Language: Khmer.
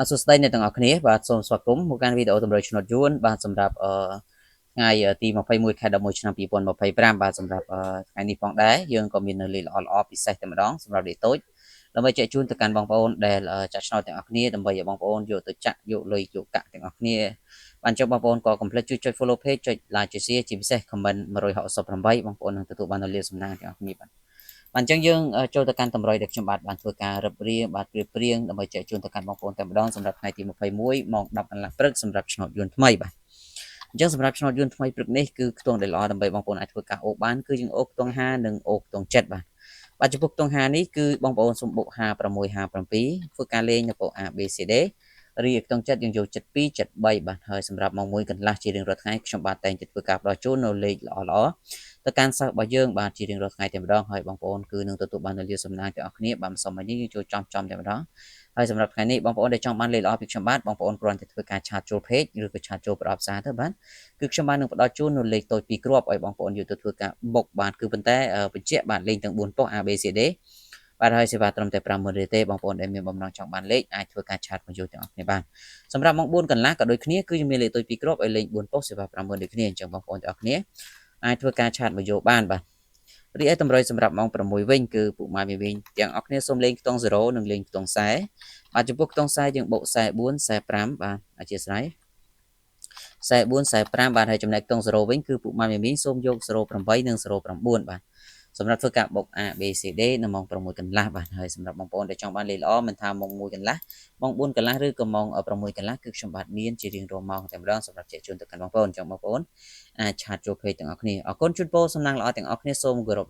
សួស្តីអ្នកទាំងអស់គ្នាបាទសូមស្វាគមន៍មកកាន់វីដេអូតម្រូវឆ្នោតយួនបាទសម្រាប់ថ្ងៃទី21ខែ11ឆ្នាំ2025បាទសម្រាប់ថ្ងៃនេះផងដែរយើងក៏មាននៅលេខល្អៗពិសេសតែម្ដងសម្រាប់លេខតូចដើម្បីចែកជូនទៅកាន់បងប្អូនដែលចាក់ឆ្នោតទាំងអស់គ្នាដើម្បីឲ្យបងប្អូនយកទៅចាក់យកលុយយកកាក់ទាំងអស់គ្នាបានចុះបងប្អូនក៏កុំភ្លេចជួយចុច follow page ចុច like ចុច share ជាពិសេស comment 168បងប្អូននឹងទទួលបាននូវលាភសំណាងទាំងអស់គ្នាបាទអញ្ចឹងយើងចូលទៅកាន់តម្រុយដែលខ្ញុំបានធ្វើការរឹបរៀងបាទព្រៀបព្រៀងដើម្បីចែកជូនទៅកាន់បងប្អូនតែម្ដងសម្រាប់ថ្ងៃទី21ម៉ោង10កន្លះព្រឹកសម្រាប់ឆ្នោតយួនថ្មីបាទអញ្ចឹងសម្រាប់ឆ្នោតយួនថ្មីព្រឹកនេះគឺខ្ទង់ដែលល្អដើម្បីបងប្អូនអាចធ្វើការអូសបានគឺយើងអូសខ្ទង់5និងអូសខ្ទង់7បាទចំពោះខ្ទង់5នេះគឺបងប្អូនសូមបុក56 57ធ្វើការលេងនៅពូ A B C D រីឯខ្ទង់7យើងយក72 73បាទហើយសម្រាប់ម៉ោង1កន្លះជារៀងរាល់ថ្ងៃខ្ញុំបាទតែងតែធ្វើការផ្ដល់ជូននៅលេខល្អៗទៅកាន់សិស្សរបស់យើងបាទជារៀងរាល់ថ្ងៃតែម្ដងហើយបងប្អូនគឺនឹងទទួលបាននូវលាភសំណាងទាំងអស់គ្នាបាទសូមឲ្យនេះយើងចូលចំតែម្ដងហើយសម្រាប់ថ្ងៃនេះបងប្អូនដែលចង់បានលេខល្អពីខ្ញុំបាទបងប្អូនគ្រាន់តែធ្វើការឆាតចូល page ឬក៏ឆាតចូលប្រអប់សារទៅបាទគឺខ្ញុំបាននឹងផ្ដល់ជូននៅលេខតូច2គ្រាប់ឲ្យបងប្អូនយកទៅធ្វើការបុកបាទគឺប៉ុន្តែបញ្ជាក់បាទលេខទាំង4ប៉ុស្តិ៍ A B C D បាទហើយសេវាត្រឹមតែ50000រៀលទេបងប្អូនដែលមានបំណងចង់បានលេខអាចធ្វើការឆាតមកយកទាំងអស់គ្នាបានសម្រាប់ម៉ោង4កន្លះក៏ដូចគ្នាគឺមានលេខតូច2គ្រាប់ឲ្យលេខ4ប៉ុស្តិ៍សេវា50000ដូចគ្នាអញ្ចឹងបងប្អូនទាំងអស់គ្នាអាចធ្វើការឆាតមកយកបានបាទរីឯតម្រុយសម្រាប់ម៉ោង6វិញគឺពុកម៉ែវិញទាំងអស់គ្នាសូមលេងខ្ទង់0និងលេងខ្ទង់40បាទចំពោះខ្ទង់40យើងបូក44 45បាទអធិស្ឋាន44 45បាទហើយចំណែកខ្ទង់0វិញគឺពុកម៉ែវិញសូមយក08និង09បាទសម្រាប់ធ្វើការបុក A B C D នៅម៉ោង6កន្លះបាទហើយសម្រាប់បងប្អូនដែលចង់បានលេខល្អមិនថាម៉ោង1កន្លះម៉ោង4កន្លះឬក៏ម៉ោង6កន្លះគឺខ្ញុំបាទមានជារៀងរាល់ម៉ោងតែម្ដងសម្រាប់ចែកជូនទៅកាន់បងប្អូនអញ្ចឹងបងប្អូនអាចឆាតចូល page ទាំងអស់គ្នាអរគុណជូនពរសំណាងល្អទាំងអស់គ្នាសូមគោរព